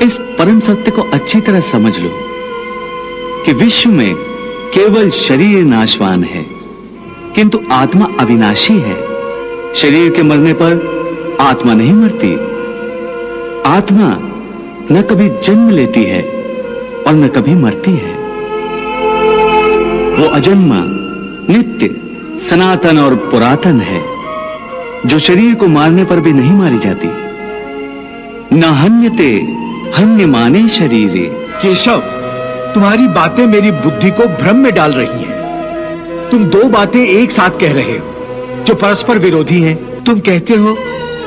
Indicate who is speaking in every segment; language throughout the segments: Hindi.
Speaker 1: इस परम सत्य को अच्छी तरह समझ लो कि विश्व में केवल शरीर नाशवान है, किंतु आत्मा अविनाशी है। शरीर के मरने पर आत्मा नहीं मरती। आत्मा न कभी जन्म लेती है और न कभी मरती है। वो अजन्मा, नित्य, सनातन और पुरातन है, जो शरीर को मारने पर भी नहीं मारी जाती। न हन्यते हन्यमाने शरीरे।
Speaker 2: केशव, तुम्हारी बातें मेरी बुद्धि को भ्रम में डाल रही हैं। तुम दो बातें एक साथ कह रहे हो जो परस्पर विरोधी हैं। तुम कहते हो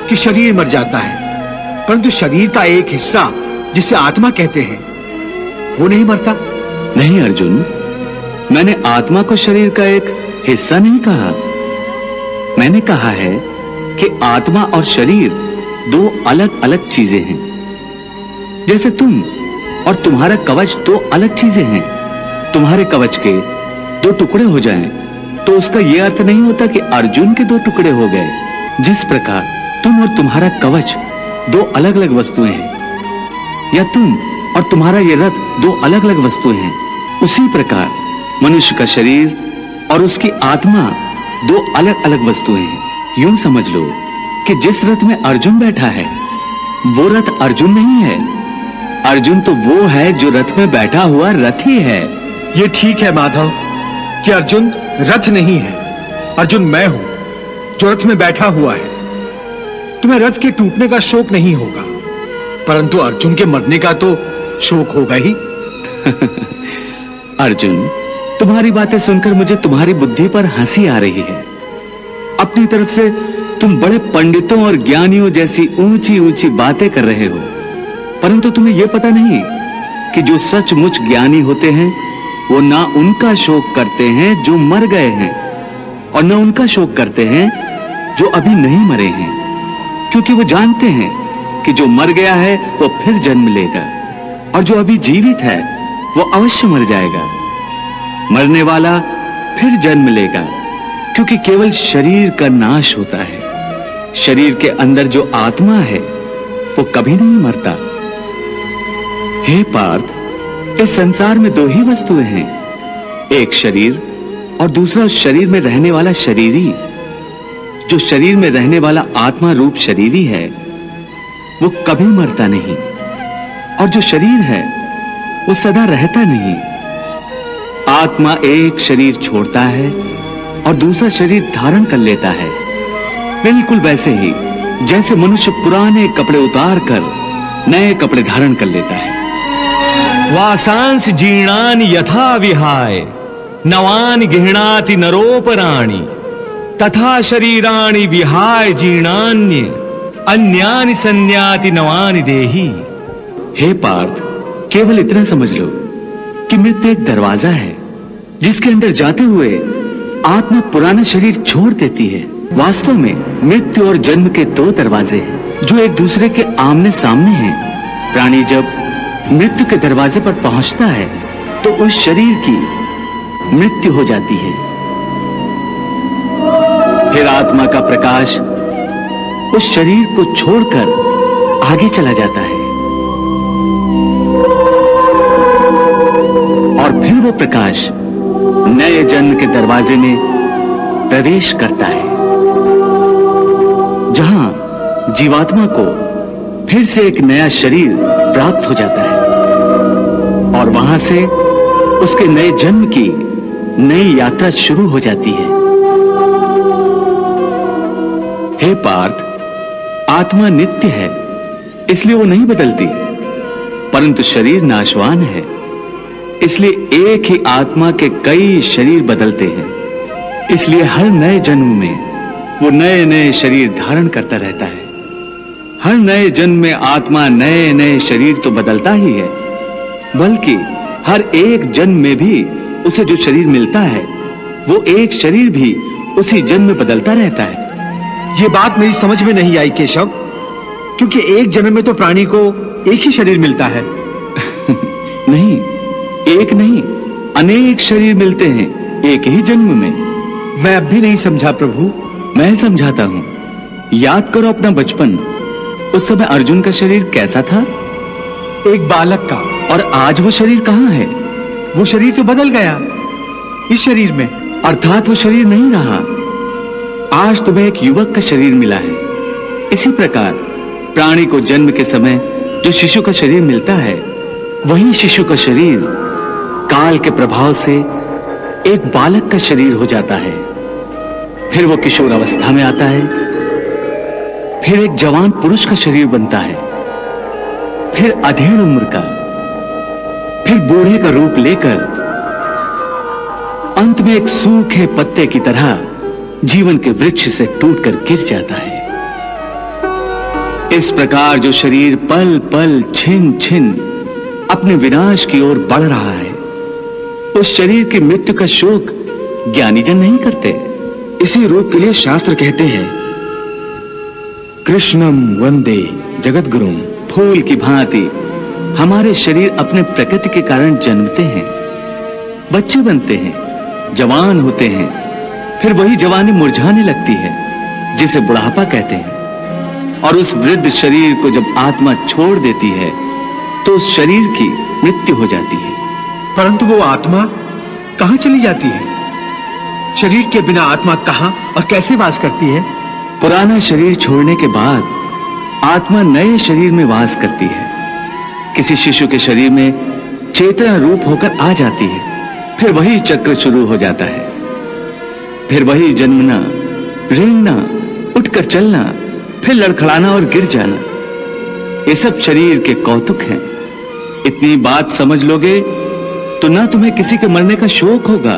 Speaker 2: कि शरीर मर जाता है, परंतु शरीर का एक हिस्सा जिसे आत्मा कहते हैं वो नहीं मरता।
Speaker 1: नहीं अर्जुन, मैंने आत्मा को शरीर का एक हिस्सा नहीं कहा। मैंने कहा है कि आत्मा और शरीर दो अलग अलग चीजें हैं। जैसे तुम और तुम्हारा कवच दो अलग चीजें हैं। तुम्हारे कवच के दो टुकड़े हो जाएं, तो उसका यह अर्थ नहीं होता कि अर्जुन के दो टुकड़े हो गए। जिस प्रकार तुम और तुम्हारा कवच दो अलग अलग वस्तुएं हैं, या तुम और तुम्हारा यह रथ दो अलग अलग वस्तुएं हैं, उसी प्रकार मनुष्य का शरीर और उसकी आत्मा दो अलग अलग वस्तुएं हैं। यूं समझ लो कि जिस रथ में अर्जुन बैठा है वो रथ अर्जुन नहीं है। अर्जुन तो वो है जो रथ में बैठा हुआ रथी है।
Speaker 2: ये ठीक है माधव कि अर्जुन रथ नहीं है। अर्जुन मैं हूं जो रथ में बैठा हुआ है। तुम्हें रथ के टूटने का शोक नहीं होगा, परंतु अर्जुन के मरने का तो शोक होगा ही।
Speaker 1: अर्जुन, तुम्हारी बातें सुनकर मुझे तुम्हारी बुद्धि पर हंसी आ रही है। अपनी तरफ से तुम बड़े पंडितों और ज्ञानियों जैसी ऊंची ऊंची बातें कर रहे हो, परंतु तुम्हें यह पता नहीं कि जो सचमुच ज्ञानी होते हैं वो ना उनका शोक करते हैं जो मर गए हैं, और न उनका शोक करते हैं जो अभी नहीं मरे हैं, क्योंकि वो जानते हैं कि जो मर गया है वो फिर जन्म लेगा, और जो अभी जीवित है वो अवश्य मर जाएगा। मरने वाला फिर जन्म लेगा, क्योंकि केवल शरीर का नाश होता है। शरीर के अंदर जो आत्मा है वो कभी नहीं मरता। हे पार्थ, इस संसार में दो ही वस्तुएं हैं, एक शरीर और दूसरा उस शरीर में रहने वाला शरीरी। जो शरीर में रहने वाला आत्मा रूप शरीरी है वो कभी मरता नहीं, और जो शरीर है वो सदा रहता नहीं। आत्मा एक शरीर छोड़ता है और दूसरा शरीर धारण कर लेता है, बिल्कुल वैसे ही जैसे मनुष्य पुराने कपड़े उतार कर नए कपड़े धारण कर लेता है।
Speaker 3: वासांस जीर्णानि यथा विहाय नवानि गृह्णाति नरोपराणि तथा शरीराणि विहाय जीर्णान्य अन्यानि संन्याति नवानि देहि।
Speaker 1: हे पार्थ, केवल इतना समझ लो कि मृत्यु एक दरवाजा है जिसके अंदर जाते हुए आत्मा पुराना शरीर छोड़ देती है। वास्तव में मृत्यु और जन्म के दो दरवाजे हैं जो एक दूसरे के आमने सामने हैं। प्राणी जब मृत्यु के दरवाजे पर पहुंचता है तो उस शरीर की मृत्यु हो जाती है। फिर आत्मा का प्रकाश उस शरीर को छोड़कर आगे चला जाता है, और फिर वो प्रकाश नए जन्म के दरवाजे में प्रवेश करता है, जहां जीवात्मा को फिर से एक नया शरीर प्राप्त हो जाता है, और वहां से उसके नए जन्म की नई यात्रा शुरू हो जाती है। हे पार्थ, आत्मा नित्य है, इसलिए वो नहीं बदलती, परंतु शरीर नाशवान है, इसलिए एक ही आत्मा के कई शरीर बदलते हैं। इसलिए हर नए जन्म में वो नए नए शरीर धारण करता रहता है। हर नए जन्म में आत्मा नए नए शरीर तो बदलता ही है, बल्कि हर एक जन्म में भी उसे जो शरीर मिलता है वो एक शरीर भी उसी जन्म में बदलता रहता है।
Speaker 2: ये बात मेरी समझ में नहीं आई केशव, क्योंकि एक जन्म में तो प्राणी को एक ही शरीर मिलता है।
Speaker 1: नहीं, एक नहीं, अनेक शरीर मिलते हैं एक ही जन्म में।
Speaker 2: मैं अब भी नहीं समझा प्रभु।
Speaker 1: मैं समझाता हूं। याद करो अपना बचपन। उस समय अर्जुन का शरीर कैसा था?
Speaker 2: एक बालक का।
Speaker 1: और आज वो शरीर कहाँ है?
Speaker 2: वो शरीर तो बदल गया इस शरीर में।
Speaker 1: अर्थात वो शरीर नहीं रहा। आज तुम्हें एक युवक का शरीर मिला है। इसी प्रकार प्राणी को जन्म के समय जो शिशु का शरीर मिलता है, वही शिशु का शरीर काल के प्रभाव से एक बालक का शरीर हो जाता है। फिर वो किशोर अवस्था में आता है, फिर एक जवान पुरुष का शरीर बनता है, फिर अधेड़ उम्र का, फिर बूढ़े का रूप लेकर अंत में एक सूखे पत्ते की तरह जीवन के वृक्ष से टूटकर गिर जाता है। इस प्रकार जो शरीर पल पल छिन छिन अपने विनाश की ओर बढ़ रहा है, उस शरीर की मृत्यु का शोक ज्ञानीजन नहीं करते।
Speaker 4: इसी रूप के लिए शास्त्र कहते हैं, कृष्णम वंदे जगत गुरुम।
Speaker 1: फूल की भांति हमारे शरीर अपने प्रकृति के कारण जन्मते हैं, बच्चे बनते हैं, जवान होते हैं, फिर वही जवानी मुरझाने लगती है जिसे बुढ़ापा कहते हैं। और उस वृद्ध शरीर को जब आत्मा छोड़ देती है तो उस शरीर की मृत्यु हो जाती है।
Speaker 2: परंतु वो आत्मा कहां चली जाती है? शरीर के बिना आत्मा कहां और कैसे वास करती है?
Speaker 1: पुराना शरीर छोड़ने के बाद आत्मा नए शरीर में वास करती है। किसी शिशु के शरीर में चेतना रूप होकर आ जाती है, फिर वही चक्र शुरू हो जाता है। फिर वही जन्मना, रेंगना, उठकर चलना, फिर लड़खड़ाना और गिर जाना। ये सब शरीर के कौतुक हैं। इतनी बात समझ लोगे तो ना तुम्हें किसी के मरने का शोक होगा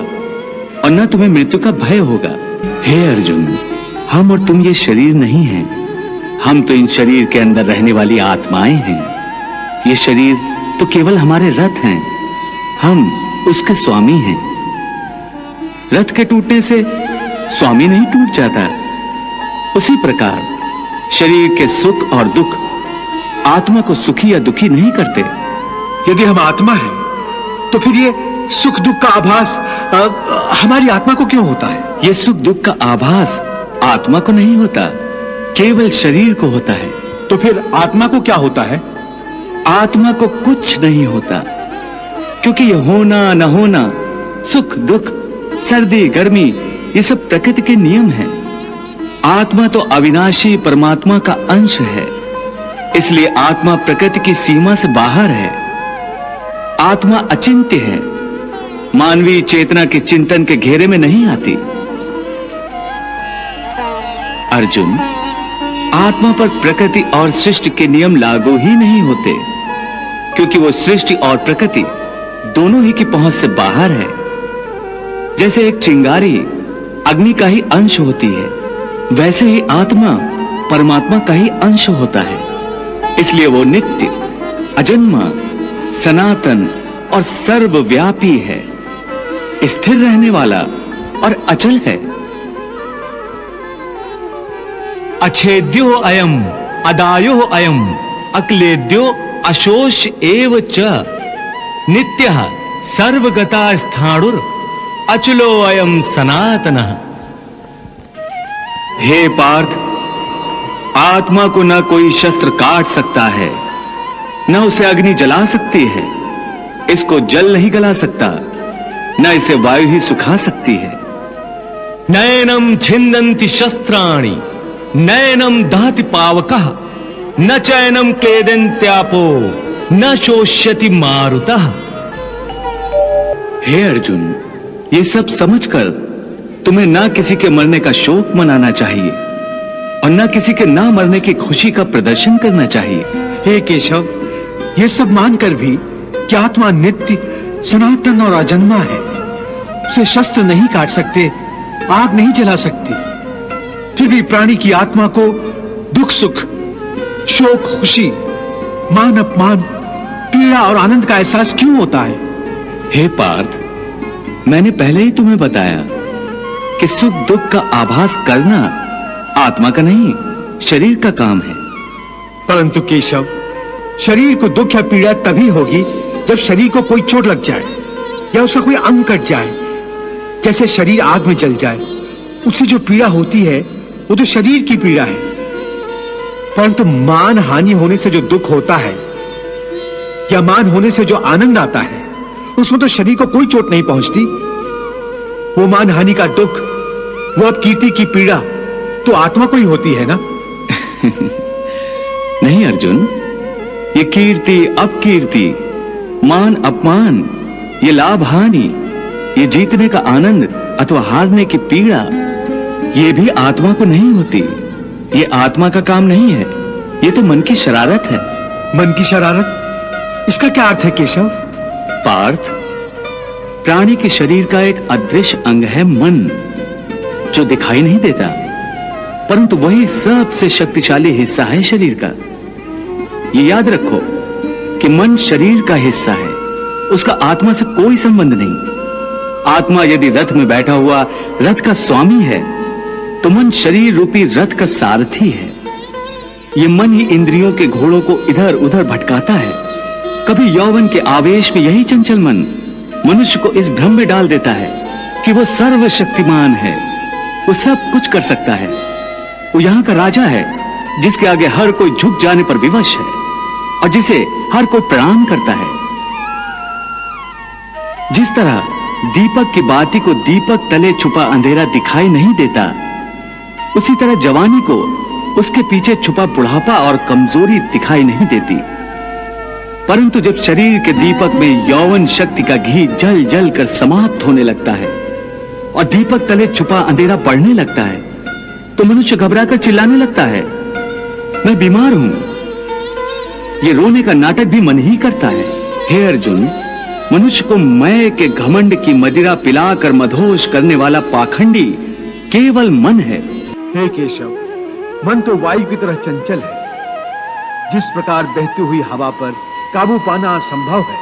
Speaker 1: और ना तुम्हें मृत्यु का भय होगा। हे अर्जुन, हम और तुम ये शरीर नहीं हैं। हम तो इन शरीर के अंदर रहने वाली आत्माएं हैं। ये शरीर तो केवल हमारे रथ हैं, हम उसके स्वामी हैं। रथ के टूटने से स्वामी नहीं टूट जाता। उसी प्रकार शरीर के सुख और दुख आत्मा को सुखी या दुखी नहीं करते।
Speaker 2: यदि हम आत्मा हैं, तो फिर ये सुख दुख का आभास हमारी आत्मा को क्यों होता है?
Speaker 1: ये सुख दुख का आभास आत्मा को नहीं होता, केवल शरीर को होता है।
Speaker 2: तो फिर आत्मा को क्या होता है?
Speaker 1: आत्मा को कुछ नहीं होता, क्योंकि ये होना न होना, सुख दुख, सर्दी गर्मी, ये सब प्रकृति के नियम हैं। आत्मा तो अविनाशी परमात्मा का अंश है, इसलिए आत्मा प्रकृति की सीमा से बाहर है। आत्मा अचिंत्य है, मानवीय चेतना के चिंतन के घेरे में नहीं आती। अर्जुन, आत्मा पर प्रकृति और सृष्टि के नियम लागू ही नहीं होते, क्योंकि वो सृष्टि और प्रकृति दोनों ही की पहुंच से बाहर है। जैसे एक चिंगारी अग्नि का ही अंश होती है, वैसे ही आत्मा परमात्मा का ही अंश होता है। इसलिए वो नित्य, अजन्मा, सनातन और सर्वव्यापी है, स्थिर रहने वाला और अचल है।
Speaker 3: अच्छेद्यो अयम अदायो अयम अक्लेद्यो अशोष एव च नित्यः सर्वगता स्थाणुर अचलो अयम सनातनः।
Speaker 1: हे पार्थ, आत्मा को न कोई शस्त्र काट सकता है, न उसे अग्नि जला सकती है, इसको जल नहीं गला सकता, न इसे वायु ही सुखा सकती है।
Speaker 3: नैनम छिन्दन्ति शस्त्राणि नैनम दहति पावकः न चैनम क्लेदन्त्यापो न शोष्यति मारुतः।
Speaker 1: हे अर्जुन, ये सब समझकर तुम्हें ना किसी के मरने का शोक मनाना चाहिए और ना किसी के ना मरने की खुशी का प्रदर्शन करना चाहिए।
Speaker 2: हे केशव, ये सब मानकर भी कि आत्मा नित्य, सनातन और अजन्मा है, उसे शस्त्र नहीं काट सकते, आग नहीं जला सकती, फिर भी प्राणी की आत्मा को दुख सुख, शोक खुशी, मान अपमान, पीड़ा और आनंद का एहसास क्यों होता है?
Speaker 1: हे पार्थ, मैंने पहले ही तुम्हें बताया कि सुख दुख का आभास करना आत्मा का नहीं, शरीर का काम है।
Speaker 2: परंतु केशव, शरीर को दुख या पीड़ा तभी होगी जब शरीर को कोई चोट लग जाए या उसका कोई अंग कट जाए। जैसे शरीर आग में जल जाए, उससे जो पीड़ा होती है वो तो शरीर की पीड़ा है। परंतु मान हानि होने से जो दुख होता है या मान होने से जो आनंद आता है उसमें तो शरीर को कोई चोट नहीं पहुंचती। वो मान हानि का दुख, वो अपकीर्ति की पीड़ा तो आत्मा को ही होती है ना।
Speaker 1: नहीं अर्जुन, ये कीर्ति अपकीर्ति, मान अपमान, ये लाभ हानि, ये जीतने का आनंद अथवा हारने की पीड़ा, ये भी आत्मा को नहीं होती। ये आत्मा का काम नहीं है, ये तो मन की शरारत है।
Speaker 2: मन की शरारत, इसका क्या अर्थ है केशव?
Speaker 1: पार्थ, प्राणी के शरीर का एक अदृश्य अंग है मन, जो दिखाई नहीं देता, परंतु वही सबसे शक्तिशाली हिस्सा है शरीर का। ये याद रखो कि मन शरीर का हिस्सा है, उसका आत्मा से कोई संबंध नहीं। आत्मा यदि रथ में बैठा हुआ रथ का स्वामी है, तो मन शरीर रूपी रथ का सारथी है। ये मन ही इंद्रियों के घोड़ों को इधर उधर भटकाता है। कभी यौवन के आवेश में यही चंचल मन मनुष्य को इस भ्रम में डाल देता है कि वो सर्वशक्तिमान है, वो सब कुछ कर सकता है, वो यहां का राजा है, जिसके आगे हर कोई झुक जाने पर विवश है और जिसे हर कोई प्रणाम करता है। जिस तरह दीपक की बाती को दीपक तले छुपा अंधेरा दिखाई नहीं देता, उसी तरह जवानी को उसके पीछे छुपा बुढ़ापा और कमजोरी दिखाई नहीं देती। परंतु जब शरीर के दीपक में यौवन शक्ति का घी जल जल कर समाप्त होने लगता है और दीपक तले छुपा अंधेरा बढ़ने लगता है, तो मनुष्य घबराकर चिल्लाने लगता है, मैं बीमार हूं। ये रोने का नाटक भी मन ही करता है। हे अर्जुन, मनुष्य को मैं के घमंड की मदिरा पिलाकर मधोश करने वाला पाखंडी केवल मन है।
Speaker 2: हे केशव, मन तो वायु की तरह चंचल है। जिस प्रकार बहती हुई हवा पर काबू पाना असंभव है,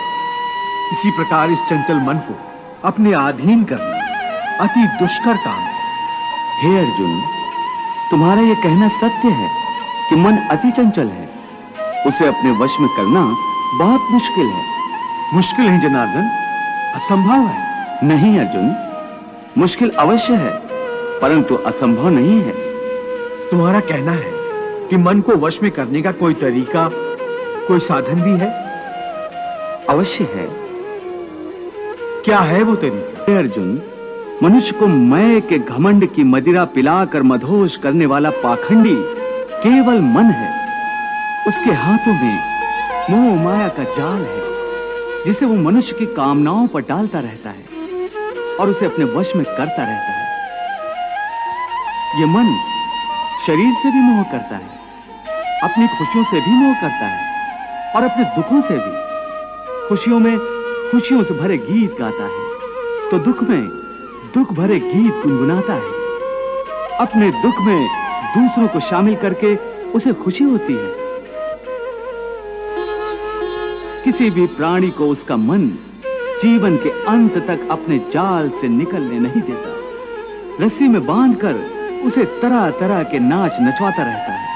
Speaker 2: इसी प्रकार इस चंचल मन को अपने अधीन करना अति दुष्कर काम है।
Speaker 1: हे अर्जुन, तुम्हारा यह कहना सत्य है कि मन अति चंचल है, उसे अपने वश में करना बहुत मुश्किल है।
Speaker 2: मुश्किल है जनार्दन, असंभव है।
Speaker 1: नहीं अर्जुन, मुश्किल अवश्य है, परंतु असंभव नहीं है।
Speaker 2: तुम्हारा कहना है कि मन को वश में करने का कोई तरीका, कोई साधन भी है?
Speaker 1: अवश्य है।
Speaker 2: क्या है वो तरीका?
Speaker 1: हे अर्जुन, मनुष्य को मैं के घमंड की मदिरा पिलाकर मधोश करने वाला पाखंडी केवल मन है। उसके हाथों में मोह माया का जाल है, जिसे वो मनुष्य की कामनाओं पर डालता रहता है और उसे अपने वश में करता रहता है। ये मन शरीर से भी मोह करता है, अपनी खुशियों से भी मोह करता है और अपने दुखों से भी। खुशियों में खुशियों से भरे गीत गाता है, तो दुख में दुख भरे गीत गुनगुनाता है। अपने दुख में दूसरों को शामिल करके उसे खुशी होती है। किसी भी प्राणी को उसका मन जीवन के अंत तक अपने जाल से निकलने नहीं देता। रस्सी में बांधकर उसे तरह तरह के नाच नचवाता रहता है।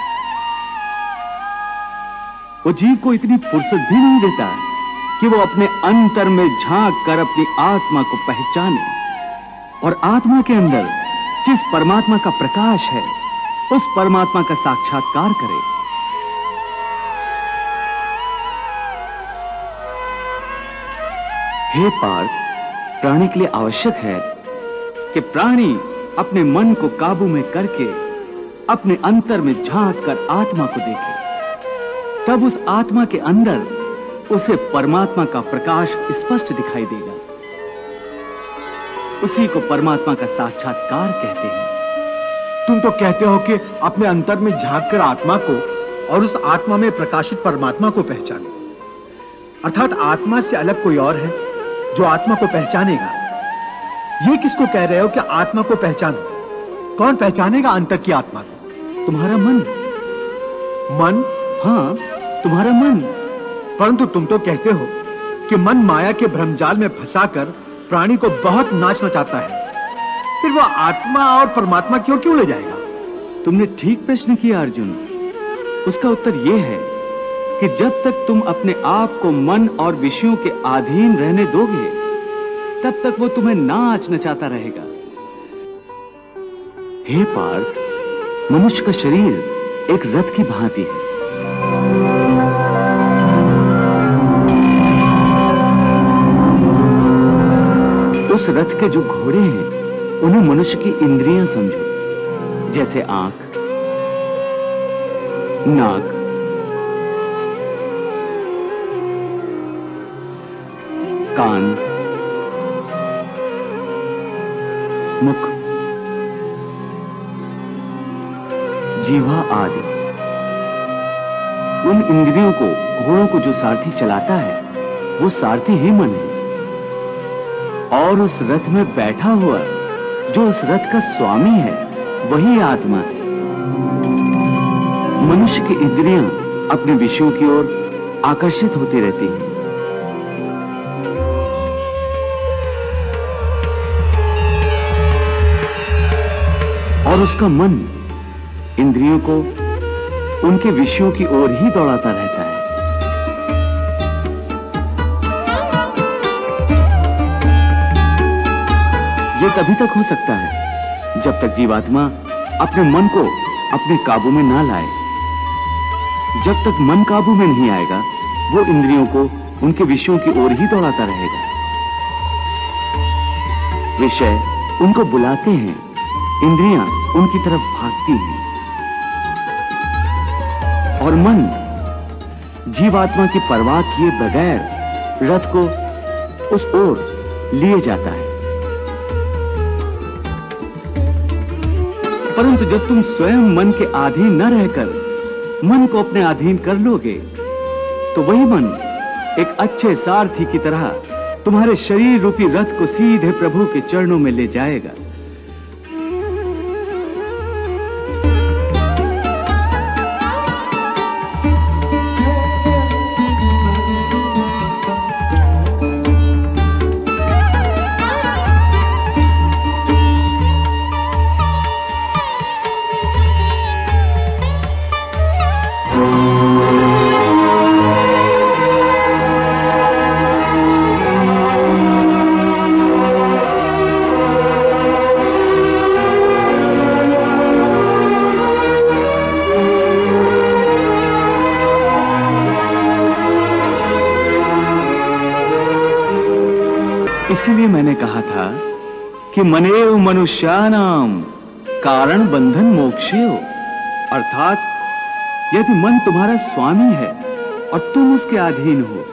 Speaker 1: वो जीव को इतनी फुर्सत भी नहीं देता कि वो अपने अंतर में झांक कर अपनी आत्मा को पहचाने और आत्मा के अंदर जिस परमात्मा का प्रकाश है, उस परमात्मा का साक्षात्कार करे। हे पार्थ, प्राणी के लिए आवश्यक है कि प्राणी अपने मन को काबू में करके अपने अंतर में झांक कर आत्मा को देखे। तब उस आत्मा के अंदर उसे परमात्मा का प्रकाश स्पष्ट दिखाई देगा। उसी को परमात्मा का साक्षात्कार कहते हैं।
Speaker 2: तुम तो कहते हो कि अपने अंतर में झांक कर आत्मा को और उस आत्मा में प्रकाशित परमात्मा को पहचानो, अर्थात आत्मा से अलग कोई और है जो आत्मा को पहचानेगा। ये किसको कह रहे हो कि आत्मा को पहचानो? कौन पहचानेगा अंतर की आत्मा को?
Speaker 1: तुम्हारा मन।
Speaker 2: मन?
Speaker 1: हाँ, तुम्हारा मन।
Speaker 2: परंतु तुम तो कहते हो कि मन माया के भ्रमजाल में फंसाकर प्राणी को बहुत नाच नचाता है, फिर वो आत्मा और परमात्मा क्यों ले जाएगा?
Speaker 1: तुमने ठीक प्रश्न किया अर्जुन। उसका उत्तर यह है कि जब तक तुम अपने आप को मन और विषयों के अधीन रहने दोगे, तब तक वो तुम्हें नाच नचाता रहेगा। हे पार्थ, मनुष्य का शरीर एक रथ की भांति है। उस रथ के जो घोड़े हैं उन्हें मनुष्य की इंद्रियां समझो, जैसे आंख, नाक, कान, मुख, जीवा आदि। उन इंद्रियों को, घोड़ों को जो सारथी चलाता है वो सारथी ही मन है, और उस रथ में बैठा हुआ जो उस रथ का स्वामी है वही आत्मा है। मनुष्य की इंद्रियां अपने विषयों की ओर आकर्षित होती रहती हैं। और उसका मन इंद्रियों को उनके विषयों की ओर ही दौड़ाता रहता है। ये तभी तक हो सकता है जब तक जीवात्मा अपने मन को अपने काबू में ना लाए। जब तक मन काबू में नहीं आएगा वो इंद्रियों को उनके विषयों की ओर ही दौड़ाता रहेगा। विषय उनको बुलाते हैं, इंद्रियां उनकी तरफ भागती हैं, और मन जीवात्मा की परवाह किए बगैर रथ को उस ओर लिए जाता है। परंतु जब तुम स्वयं मन के अधीन न रहकर मन को अपने अधीन कर लोगे तो वही मन एक अच्छे सारथी की तरह तुम्हारे शरीर रूपी रथ को सीधे प्रभु के चरणों में ले जाएगा। इसीलिए मैंने कहा था कि मनेव मनुष्यानाम कारण बंधन मोक्षेय, अर्थात यदि मन तुम्हारा स्वामी है और तुम उसके अधीन हो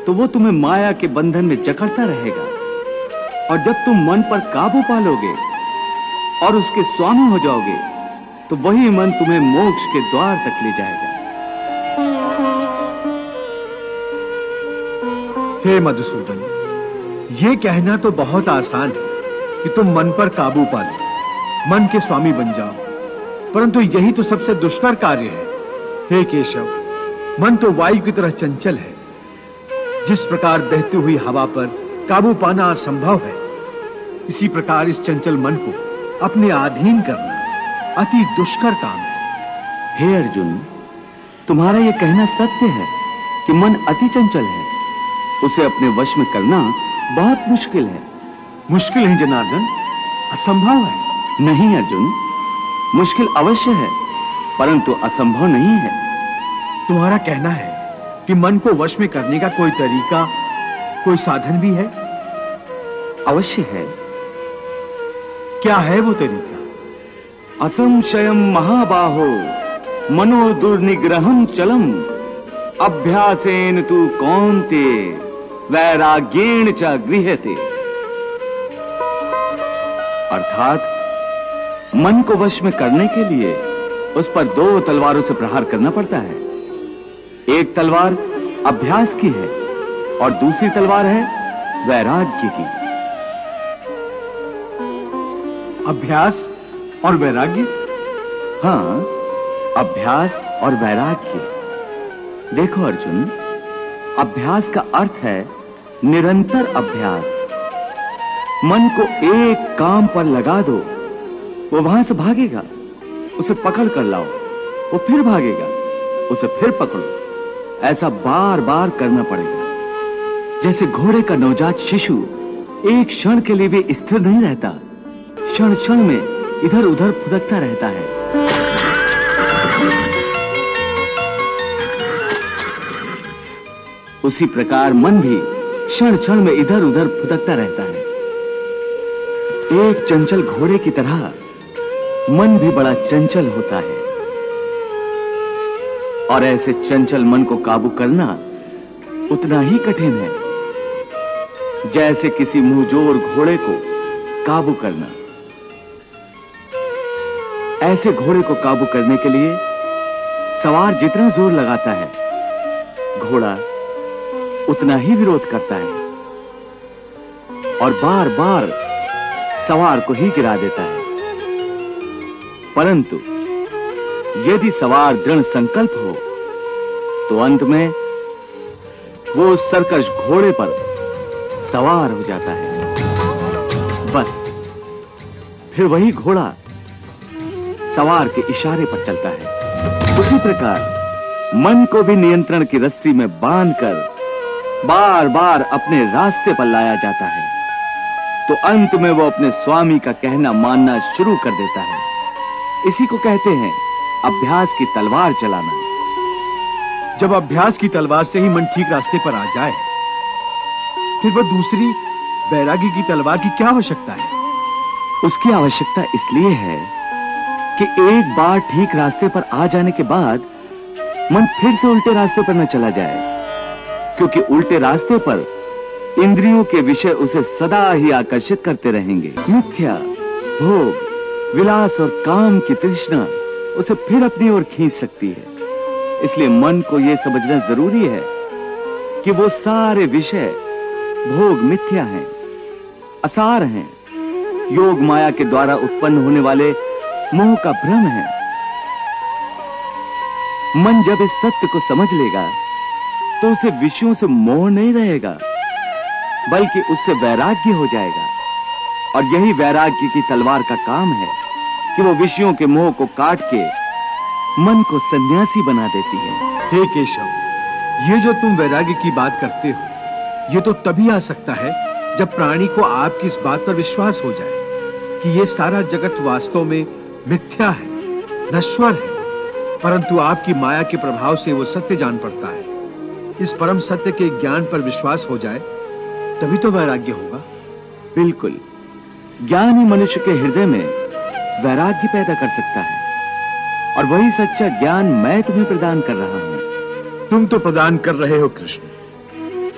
Speaker 1: तो वो तुम्हें माया के बंधन में जकड़ता रहेगा, और जब तुम मन पर काबू पालोगे और उसके स्वामी हो जाओगे तो वही मन तुम्हें मोक्ष के द्वार तक ले जाएगा।
Speaker 2: हे मधुसूदन, ये कहना तो बहुत आसान है कि तुम मन पर काबू पा लो, मन के स्वामी बन जाओ, परंतु यही तो सबसे दुष्कर कार्य है। हे केशव, मन तो वायु की तरह चंचल है। जिस प्रकार बहती हुई हवा पर काबू पाना असंभव है, इसी प्रकार इस चंचल मन को अपने अधीन करना अति दुष्कर काम है।
Speaker 1: हे अर्जुन, तुम्हारा यह कहना सत्य है कि मन अति चंचल है, उसे अपने वश में करना बहुत मुश्किल है।
Speaker 2: मुश्किल है जनार्दन, असंभव है।
Speaker 1: नहीं अर्जुन, मुश्किल अवश्य है परंतु असंभव नहीं है।
Speaker 2: तुम्हारा कहना है कि मन को वश में करने का कोई तरीका, कोई साधन भी है?
Speaker 1: अवश्य है।
Speaker 2: क्या है वो तरीका?
Speaker 1: असंशयम महाबाहो मनो दुर्निग्रहम चलम अभ्यासेन तु कौन्ते वैराग्येण च गृह्यते। अर्थात मन को वश में करने के लिए उस पर दो तलवारों से प्रहार करना पड़ता है। एक तलवार अभ्यास की है और दूसरी तलवार है वैराग्य की।
Speaker 2: अभ्यास और वैराग्य?
Speaker 1: हाँ, अभ्यास और वैराग्य। देखो अर्जुन, अभ्यास का अर्थ है निरंतर अभ्यास। मन को एक काम पर लगा दो, वो वहां से भागेगा, उसे पकड़ कर लाओ, वो फिर भागेगा, उसे फिर पकड़ो। ऐसा बार बार करना पड़ेगा। जैसे घोड़े का नवजात शिशु एक क्षण के लिए भी स्थिर नहीं रहता, क्षण क्षण में इधर उधर फुदकता रहता है। उसी प्रकार मन भी क्षण क्षण में इधर उधर फुदकता रहता है। एक चंचल घोड़े की तरह मन भी बड़ा चंचल होता है, और ऐसे चंचल मन को काबू करना उतना ही कठिन है जैसे किसी मुंहजोर घोड़े को काबू करना। ऐसे घोड़े को काबू करने के लिए सवार जितना जोर लगाता है, घोड़ा उतना ही विरोध करता है और बार बार सवार को ही गिरा देता है। परंतु यदि सवार दृढ़ संकल्प हो तो अंत में वो सरकश घोड़े पर सवार हो जाता है। बस फिर वही घोड़ा सवार के इशारे पर चलता है। उसी प्रकार मन को भी नियंत्रण की रस्सी में बांधकर बार बार अपने रास्ते पर लाया जाता है, तो अंत में वो अपने स्वामी का कहना मानना शुरू कर देता है। इसी को कहते हैं अभ्यास की तलवार चलाना।
Speaker 2: जब अभ्यास की तलवार से ही मन ठीक रास्ते पर आ जाए, फिर वह दूसरी बैरागी की तलवार की क्या आवश्यकता है?
Speaker 1: उसकी आवश्यकता इसलिए है कि एक बार ठीक रास्ते पर आ जाने के बाद मन फिर से उल्टे रास्ते पर न चला जाए, क्योंकि उल्टे रास्ते पर इंद्रियों के विषय उसे सदा ही आकर्षित करते रहेंगे। मिथ्या, भोग, विलास और काम की तृष्णा उसे फिर अपनी ओर खींच सकती है। इसलिए मन को यह समझना जरूरी है कि वो सारे विषय भोग मिथ्या हैं, असार हैं, योग माया के द्वारा उत्पन्न होने वाले मोह का भ्रम है। मन जब इस सत्य को समझ लेगा तो उसे विषयों से मोह नहीं रहेगा, बल्कि उससे वैराग्य हो जाएगा। और यही वैराग्य की तलवार का काम है कि वो विषयों के मोह को काट के मन को सन्यासी बना देती है।
Speaker 2: हे केशव, ये जो तुम वैराग्य की बात करते हो, ये तो तभी आ सकता है जब प्राणी को आपकी इस बात पर विश्वास हो जाए कि ये सारा जगत वास्तव में मिथ्या है, नश्वर है, परंतु आपकी माया के प्रभाव से वो सत्य जान पड़ता है। इस परम सत्य के ज्ञान पर विश्वास हो जाए तभी तो वैराग्य होगा।
Speaker 1: बिल्कुल, ज्ञान ही मनुष्य के हृदय में वैराग्य पैदा कर सकता है, और वही सच्चा ज्ञान मैं तुम्हें प्रदान कर रहा हूं।
Speaker 2: तुम तो प्रदान कर रहे हो कृष्ण,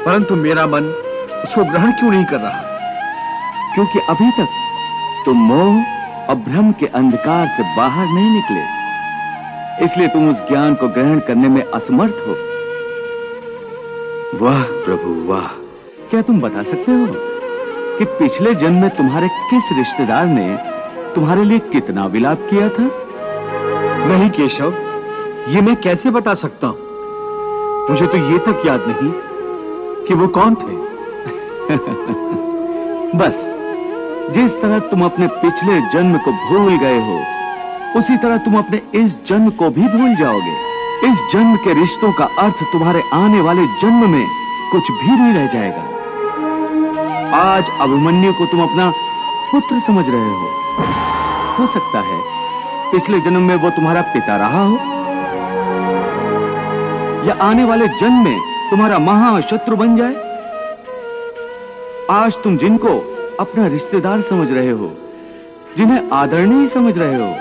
Speaker 2: परंतु मेरा मन उसको ग्रहण क्यों नहीं कर रहा?
Speaker 1: क्योंकि अभी तक तुम मोह और भ्रम के अंधकार से बाहर नहीं निकले, इसलिए तुम उस ज्ञान को ग्रहण करने में असमर्थ हो।
Speaker 4: वाह प्रभु वाह!
Speaker 1: क्या तुम बता सकते हो कि पिछले जन्म में तुम्हारे किस रिश्तेदार ने तुम्हारे लिए कितना विलाप किया था?
Speaker 2: नहीं केशव, ये मैं कैसे बता सकता हूं? मुझे तो ये तक याद नहीं कि वो कौन थे।
Speaker 1: बस जिस तरह तुम अपने पिछले जन्म को भूल गए हो, उसी तरह तुम अपने इस जन्म को भी भूल जाओगे। इस जन्म के रिश्तों का अर्थ तुम्हारे आने वाले जन्म में कुछ भी नहीं रह जाएगा। आज अभिमन्यु को तुम अपना पुत्र समझ रहे हो सकता है पिछले जन्म में वो तुम्हारा पिता रहा हो, या आने वाले जन्म में तुम्हारा महाशत्रु बन जाए। आज तुम जिनको अपना रिश्तेदार समझ रहे हो, जिन्हें आदरणीय समझ रहे हो,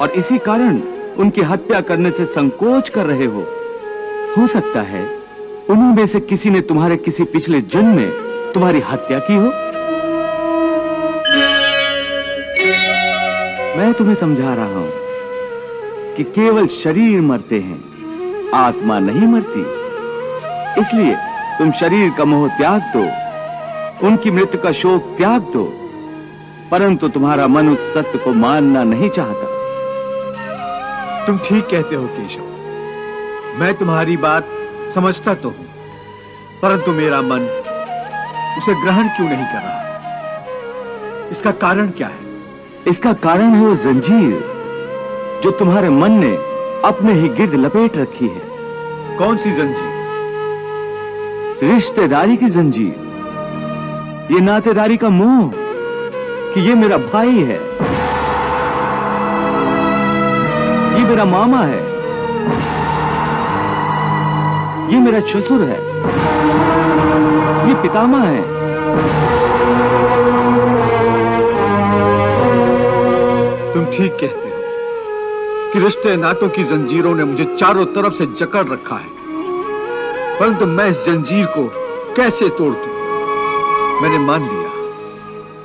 Speaker 1: और इसी कारण उनकी हत्या करने से संकोच कर रहे हो सकता है उन्हीं में से किसी ने तुम्हारे किसी पिछले जन्म में तुम्हारी हत्या की हो। मैं तुम्हें समझा रहा हूं कि केवल शरीर मरते हैं, आत्मा नहीं मरती। इसलिए तुम शरीर का मोह त्याग दो, उनकी मृत्यु का शोक त्याग दो, परंतु तुम्हारा मन उस सत्य को मानना नहीं चाहता।
Speaker 2: तुम ठीक कहते हो केशव, मैं तुम्हारी बात समझता तो हूं, परंतु मेरा मन उसे ग्रहण क्यों नहीं कर रहा? इसका कारण क्या है?
Speaker 1: इसका कारण है वो जंजीर जो तुम्हारे मन ने अपने ही गिर्द लपेट रखी है।
Speaker 2: कौन सी जंजीर?
Speaker 1: रिश्तेदारी की जंजीर, ये नातेदारी का मोह कि ये मेरा भाई है, ये मेरा मामा है, ये मेरा ससुर है, ये पितामह है।
Speaker 2: तुम ठीक कहते हो कि रिश्ते नातों की जंजीरों ने मुझे चारों तरफ से जकड़ रखा है, परंतु मैं इस जंजीर को कैसे तोड़ दूं? मैंने मान लिया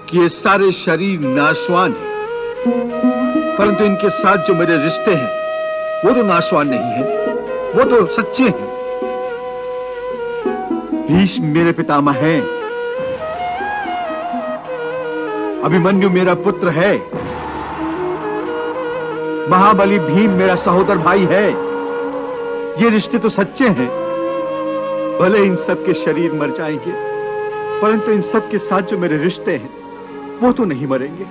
Speaker 2: कि ये सारे शरीर नाशवान हैं, परंतु इनके साथ जो मेरे रिश्ते हैं वो तो नाशवान नहीं है, वो तो सच्चे हैं। भीष्म मेरे पितामह हैं, अभिमन्यु मेरा पुत्र है, महाबली भीम मेरा सहोदर भाई है। ये रिश्ते तो सच्चे हैं। भले इन सब के शरीर मर जाएंगे, परंतु इन सब के साथ जो मेरे रिश्ते हैं वो तो नहीं मरेंगे।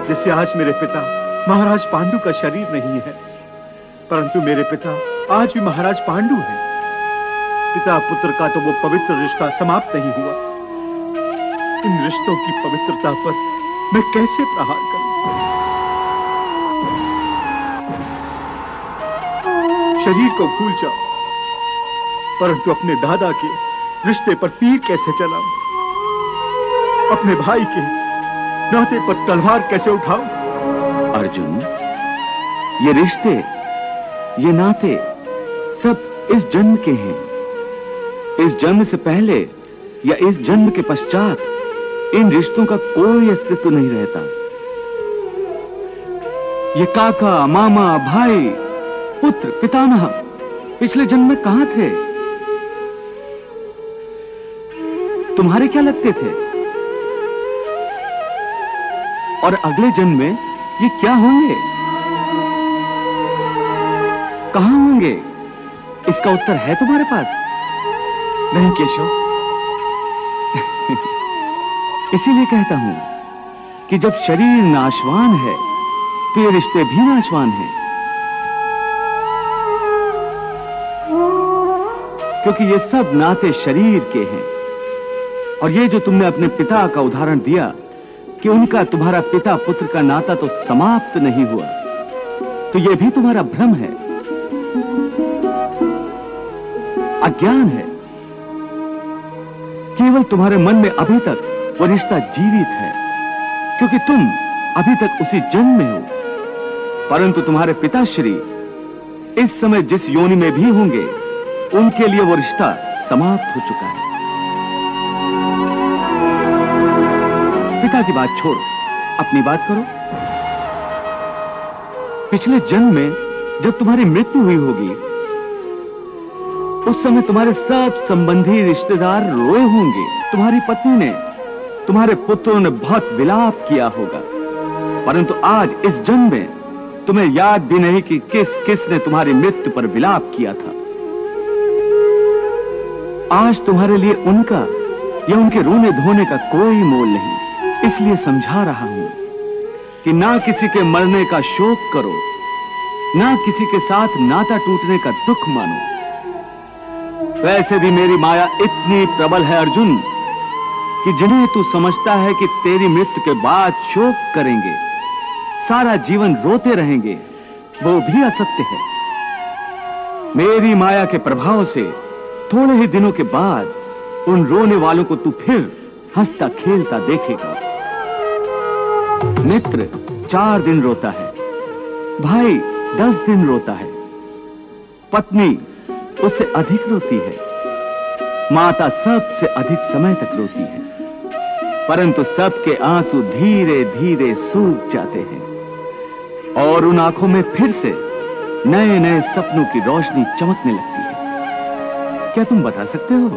Speaker 2: जैसे आज मेरे पिता महाराज पांडु का शरीर नहीं है, परंतु मेरे पिता आज भी महाराज पांडु हैं। पिता पुत्र का तो वो पवित्र रिश्ता समाप्त नहीं हुआ। इन रिश्तों की पवित्रता पर मैं कैसे प्रहार करूं? शरीर को भूल जाओ, परंतु अपने दादा के रिश्ते पर तीर कैसे चलाऊं? अपने भाई के नाते पर तलवार कैसे उठाऊं?
Speaker 1: अर्जुन, ये रिश्ते, ये नाते सब इस जन्म के हैं। इस जन्म से पहले या इस जन्म के पश्चात इन रिश्तों का कोई अस्तित्व नहीं रहता। ये काका, मामा, भाई, पुत्र, पितामह पिछले जन्म में कहां थे? तुम्हारे क्या लगते थे? और अगले जन्म में ये क्या होंगे? कहां होंगे? इसका उत्तर है तुम्हारे पास?
Speaker 2: नहीं केशव,
Speaker 1: इसीलिए कहता हूं कि जब शरीर नाशवान है तो ये रिश्ते भी नाशवान हैं, क्योंकि ये सब नाते शरीर के हैं। और ये जो तुमने अपने पिता का उदाहरण दिया कि उनका तुम्हारा पिता पुत्र का नाता तो समाप्त नहीं हुआ, तो ये भी तुम्हारा भ्रम है, अज्ञान है। केवल तुम्हारे मन में अभी तक वो रिश्ता जीवित है, क्योंकि तुम अभी तक उसी जन्म में हो। परंतु तुम्हारे पिताश्री इस समय जिस योनि में भी होंगे, उनके लिए वो रिश्ता समाप्त हो चुका है। पिता की बात छोड़ो, अपनी बात करो। पिछले जन्म में जब तुम्हारी मृत्यु हुई होगी, उस समय तुम्हारे सब संबंधी रिश्तेदार रोए होंगे। तुम्हारी पत्नी ने, तुम्हारे पुत्रों ने बहुत विलाप किया होगा, परंतु आज इस जन्म में तुम्हें याद भी नहीं कि किसने तुम्हारी मृत्यु पर विलाप किया था। आज तुम्हारे लिए उनका या उनके रोने धोने का कोई मोल नहीं। इसलिए समझा रहा हूं कि ना किसी के मरने का शोक करो, ना किसी के साथ नाता टूटने का दुख मानो। वैसे भी मेरी माया इतनी प्रबल है अर्जुन, कि जिन्हें तू समझता है कि तेरी मृत्यु के बाद शोक करेंगे, सारा जीवन रोते रहेंगे, वो भी असत्य है। मेरी माया के प्रभाव से थोड़े ही दिनों के बाद उन रोने वालों को तू फिर हंसता खेलता देखेगा। मित्र 4 दिन रोता है, भाई 10 दिन रोता है, पत्नी उससे अधिक रोती है, माता सबसे अधिक समय तक रोती है, परंतु सबके आंसू धीरे धीरे सूख जाते हैं और उन आंखों में फिर से नए नए सपनों की रोशनी चमकने लगती है। क्या तुम बता सकते हो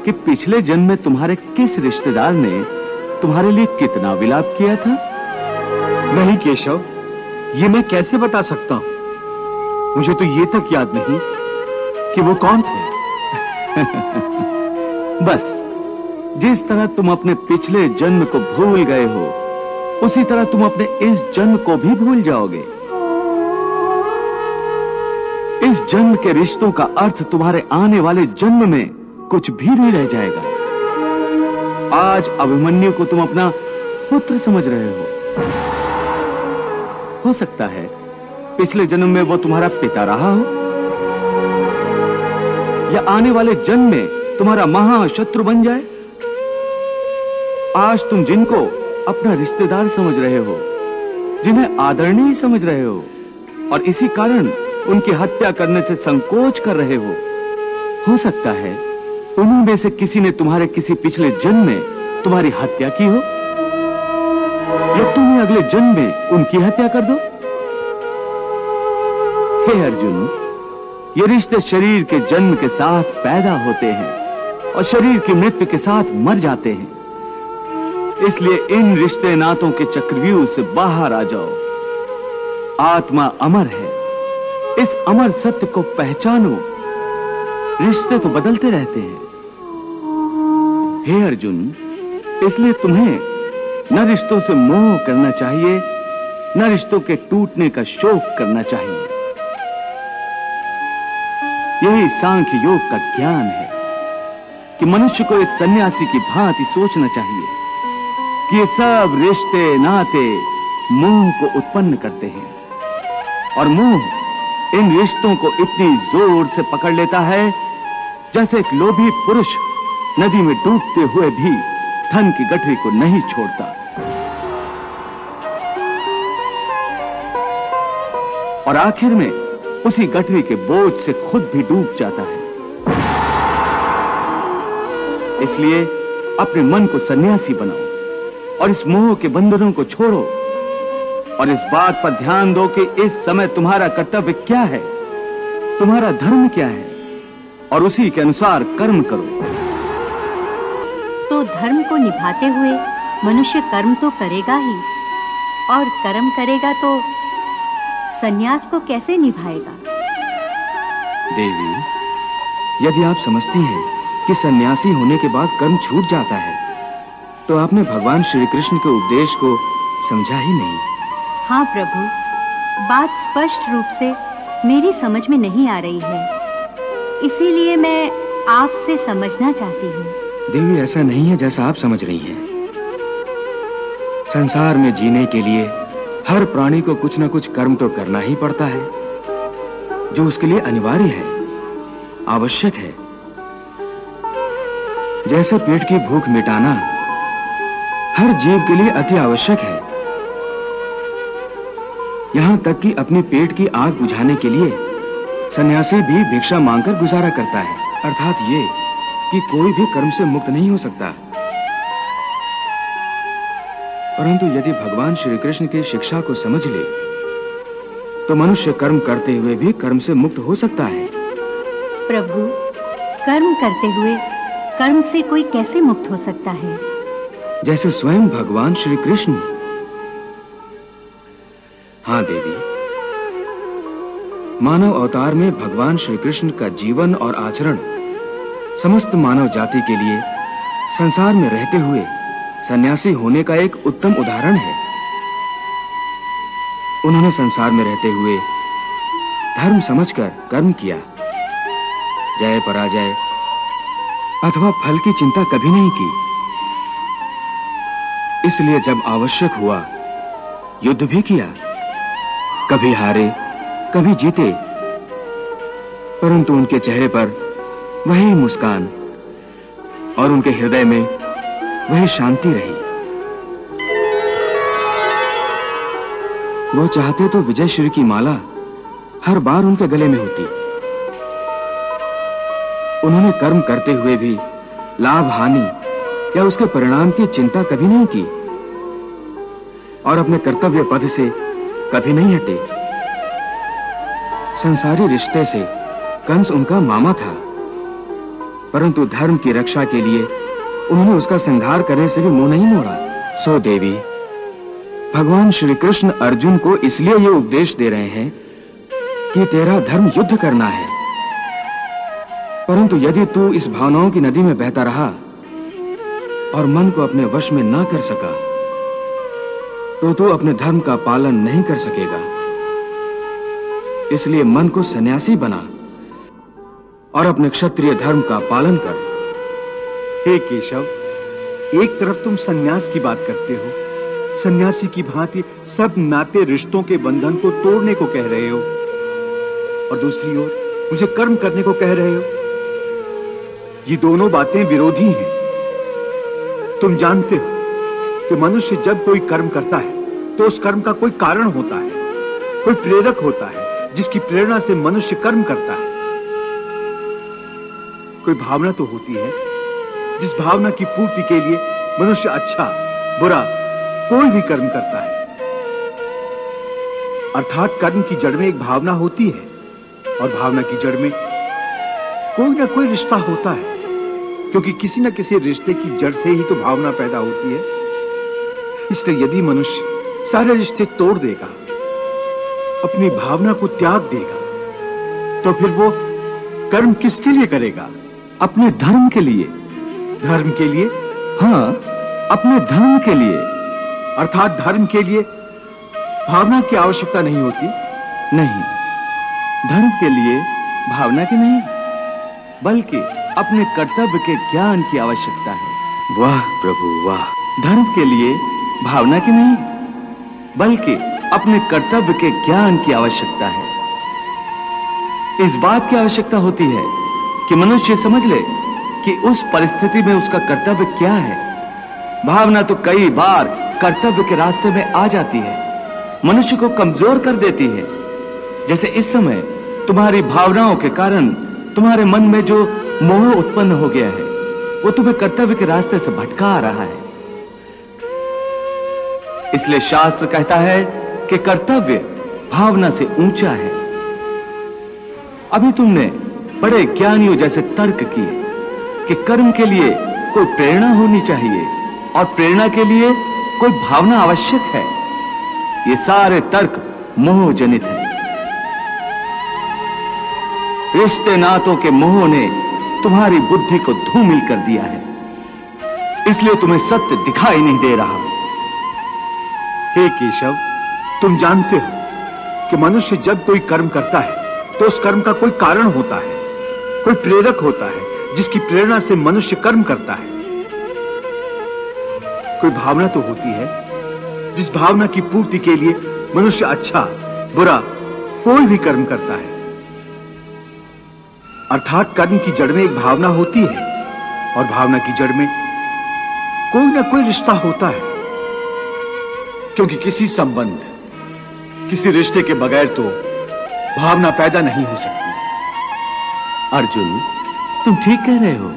Speaker 1: कि पिछले जन्म में तुम्हारे किस रिश्तेदार ने तुम्हारे लिए कितना विलाप किया था?
Speaker 2: नहीं केशव, ये मैं कैसे बता सकता हूं? मुझे तो ये तक याद नहीं कि वो कौन थे।
Speaker 1: बस जिस तरह तुम अपने पिछले जन्म को भूल गए हो, उसी तरह तुम अपने इस जन्म को भी भूल जाओगे। इस जन्म के रिश्तों का अर्थ तुम्हारे आने वाले जन्म में कुछ भी नहीं रह जाएगा। आज अभिमन्यु को तुम अपना पुत्र समझ रहे हो सकता है पिछले जन्म में वो तुम्हारा पिता रहा हो, या आने वाले जन्म में तुम्हारा महाशत्रु बन जाए। आज तुम जिनको अपना रिश्तेदार समझ रहे हो, जिन्हें आदरणीय समझ रहे हो, और इसी कारण उनकी हत्या करने से संकोच कर रहे हो सकता है उन्हीं में से किसी ने तुम्हारे किसी पिछले जन्म में तुम्हारी हत्या की हो, या तुम्हें अगले जन्म में उनकी हत्या कर दो। हे अर्जुन, ये रिश्ते शरीर के जन्म के साथ पैदा होते हैं और शरीर की मृत्यु के साथ मर जाते हैं। इसलिए इन रिश्ते नातों के चक्रव्यूह से बाहर आ जाओ। आत्मा अमर है, इस अमर सत्य को पहचानो। रिश्ते तो बदलते रहते हैं। हे अर्जुन, इसलिए तुम्हें न रिश्तों से मोह करना चाहिए, न रिश्तों के टूटने का शोक करना चाहिए। यही सांख्य योग का ज्ञान है कि मनुष्य को एक सन्यासी की भांति सोचना चाहिए कि ये सब रिश्ते नाते मोह को उत्पन्न करते हैं, और मोह इन रिश्तों को इतनी जोर से पकड़ लेता है जैसे एक लोभी पुरुष नदी में डूबते हुए भी धन की गठरी को नहीं छोड़ता। और आखिर में उसी गठरी के बोझ से खुद भी डूब जाता है। इसलिए अपने मन को सन्यासी बनाओ और इस मोह के बंधनों को छोड़ो, और इस बात पर ध्यान दो कि इस समय तुम्हारा कर्तव्य क्या है, तुम्हारा धर्म क्या है, और उसी के अनुसार कर्म करो।
Speaker 5: तो धर्म को निभाते हुए मनुष्य कर्म तो करेगा ही, और कर्म करेगा तो सन्यास को कैसे निभाएगा?
Speaker 4: देवी, यदि आप समझती हैं कि सन्यासी होने के बाद कर्म छूट जाता है, तो आपने भगवान श्री कृष्ण के उपदेश को समझा ही नहीं।
Speaker 5: हाँ प्रभु, बात स्पष्ट रूप से मेरी समझ में नहीं आ रही है, इसीलिए मैं आपसे समझना चाहती हूँ।
Speaker 4: देवी, ऐसा नहीं है जैसा आप समझ रही हैं। संसार में जीने के लिए हर प्राणी को कुछ न कुछ कर्म तो करना ही पड़ता है, जो उसके लिए अनिवार्य है, आवश्यक है। जैसे पेट की भूख मिटाना हर जीव के लिए अति आवश्यक है, यहां तक कि अपने पेट की आग बुझाने के लिए सन्यासी भी भिक्षा मांगकर गुजारा करता है। अर्थात ये कि कोई भी कर्म से मुक्त नहीं हो सकता। परंतु यदि भगवान श्री कृष्ण की शिक्षा को समझ ले, तो मनुष्य कर्म करते हुए भी कर्म से मुक्त हो सकता है।
Speaker 5: प्रभु, कर्म करते हुए कर्म से कोई कैसे मुक्त हो सकता है?
Speaker 4: जैसे स्वयं भगवान श्री कृष्ण। हाँ देवी, मानव अवतार में भगवान श्री कृष्ण का जीवन और आचरण समस्त मानव जाति के लिए संसार में रहते हुए सन्यासी होने का एक उत्तम उदाहरण है। उन्होंने संसार में रहते हुए धर्म समझकर कर्म किया, जय पराजय अथवा फल की चिंता कभी नहीं की। इसलिए जब आवश्यक हुआ युद्ध भी किया, कभी हारे कभी जीते, परंतु उनके चेहरे पर वही मुस्कान और उनके हृदय में वही शांति रही। वो चाहते तो विजय श्री की माला हर बार उनके गले में होती। उन्होंने कर्म करते हुए भी लाभ हानि या उसके परिणाम की चिंता कभी नहीं की, और अपने कर्तव्य पथ से कभी नहीं हटे। संसारी रिश्ते से कंस उनका मामा था, परंतु धर्म की रक्षा के लिए उन्होंने उसका संहार करने से भी मुंह नहीं मोड़ा। सो देवी, भगवान श्री कृष्ण अर्जुन को इसलिए ये उपदेश दे रहे हैं कि तेरा धर्म युद्ध करना है, परंतु यदि तू इस भावनाओं की नदी में बहता रहा और मन को अपने वश में ना कर सका, तो तू अपने धर्म का पालन नहीं कर सकेगा। इसलिए मन को सन्यासी बना और अपने क्षत्रिय धर्म का पालन कर।
Speaker 2: हे केशव, एक तरफ तुम सन्यास की बात करते हो, सन्यासी की भांति सब नाते रिश्तों के बंधन को तोड़ने को कह रहे हो, और दूसरी ओर मुझे कर्म करने को कह रहे हो। ये दोनों बातें विरोधी हैं। तुम जानते हो कि मनुष्य जब कोई कर्म करता है तो उस कर्म का कोई कारण होता है, कोई प्रेरक होता है जिसकी प्रेरणा से मनुष्य कर्म करता है। कोई भावना तो होती है जिस भावना की पूर्ति के लिए मनुष्य अच्छा बुरा कोई भी कर्म करता है। अर्थात कर्म की जड़ में एक भावना होती है और भावना की जड़ में कोई ना कोई रिश्ता होता है, क्योंकि किसी न किसी रिश्ते की जड़ से ही तो भावना पैदा होती है। इसलिए यदि मनुष्य सारे रिश्ते तोड़ देगा, अपनी भावना को त्याग देगा, तो फिर वो कर्म किसके लिए करेगा?
Speaker 1: अपने धर्म के लिए।
Speaker 2: धर्म के लिए?
Speaker 1: हाँ, अपने धर्म के लिए।
Speaker 2: अर्थात धर्म के लिए भावना की आवश्यकता नहीं होती।
Speaker 1: नहीं, धर्म के लिए भावना की नहीं, बल्कि अपने कर्तव्य के ज्ञान की आवश्यकता है।
Speaker 4: वाह प्रभु वाह।
Speaker 1: धर्म के लिए भावना की नहीं, बल्कि अपने कर्तव्य के ज्ञान की आवश्यकता है। इस बात की आवश्यकता होती है कि मनुष्य समझ ले कि उस परिस्थिति में उसका कर्तव्य क्या है। भावना तो कई बार कर्तव्य के रास्ते में आ जाती है, मनुष्य को कमजोर कर देती है। जैसे इस समय तुम्हारी भावनाओं के कारण तुम्हारे मन में जो मोह उत्पन्न हो गया है, वो तुम्हें कर्तव्य के रास्ते से भटका रहा है। इसलिए शास्त्र कहता है कि कर्तव्य भावना से ऊंचा है। अभी तुमने बड़े ज्ञानियों जैसे तर्क किए कि कर्म के लिए कोई प्रेरणा होनी चाहिए और प्रेरणा के लिए कोई भावना आवश्यक है। ये सारे तर्क मोहजनित है। रिश्ते नातों के मोह ने तुम्हारी बुद्धि को धूमिल कर दिया है, इसलिए तुम्हें सत्य दिखाई नहीं दे रहा।
Speaker 2: हे केशव, तुम जानते हो कि मनुष्य जब कोई कर्म करता है तो उस कर्म का कोई कारण होता है, कोई प्रेरक होता है जिसकी प्रेरणा से मनुष्य कर्म करता है। कोई भावना तो होती है जिस भावना की पूर्ति के लिए मनुष्य अच्छा बुरा कोई भी कर्म करता है। अर्थात कर्म की जड़ में एक भावना होती है और भावना की जड़ में कोई ना कोई रिश्ता होता है, क्योंकि किसी संबंध किसी रिश्ते के बगैर तो भावना पैदा नहीं हो सकती।
Speaker 1: अर्जुन, तुम ठीक कह रहे हो।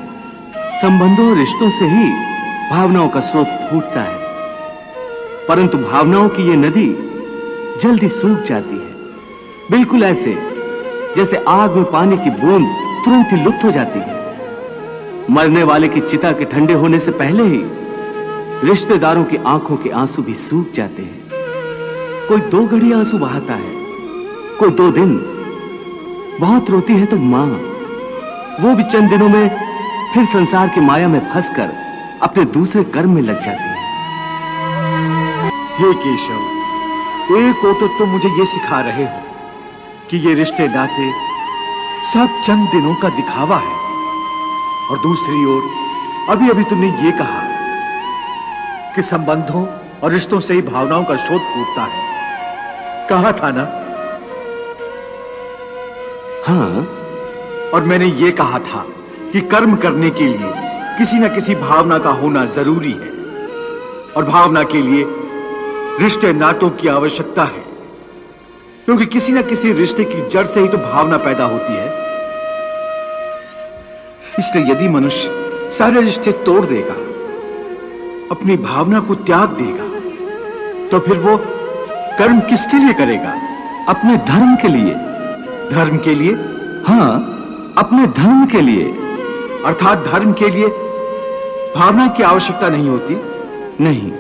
Speaker 1: संबंधों और रिश्तों से ही भावनाओं का स्रोत फूटता है, परंतु भावनाओं की ये नदी जल्दी सूख जाती है, बिल्कुल ऐसे जैसे आग में पानी की बूंद तुरंत ही लुप्त हो जाती है। मरने वाले की चिता के ठंडे होने से पहले ही रिश्तेदारों की आंखों के आंसू भी सूख जाते हैं। कोई 2 घड़ी आंसू बहाता है, कोई 2 दिन। बहुत रोती है तो मां, वो भी चंद दिनों में फिर संसार की माया में फंसकर अपने दूसरे कर्म में लग जाती है।
Speaker 2: हे केशव, एक ओर तो तुम मुझे ये सिखा रहे हो कि ये रिश्ते नाते सब चंद दिनों का दिखावा है, और दूसरी ओर अभी अभी तुमने ये कहा कि संबंधों और रिश्तों से ही भावनाओं का स्रोत फूटता है। कहा था ना?
Speaker 1: हाँ,
Speaker 2: और मैंने ये कहा था कि कर्म करने के लिए किसी न किसी भावना का होना जरूरी है, और भावना के लिए रिश्ते नातों की आवश्यकता है, क्योंकि किसी न किसी रिश्ते की जड़ से ही तो भावना पैदा होती है। इसलिए यदि मनुष्य सारे रिश्ते तोड़ देगा, अपनी भावना को त्याग देगा, तो फिर वो कर्म किसके लिए करेगा?
Speaker 1: अपने धर्म के लिए।
Speaker 2: धर्म के लिए?
Speaker 1: हाँ, अपने धर्म के लिए।
Speaker 2: अर्थात धर्म के लिए भावना की आवश्यकता नहीं होती।
Speaker 1: नहीं,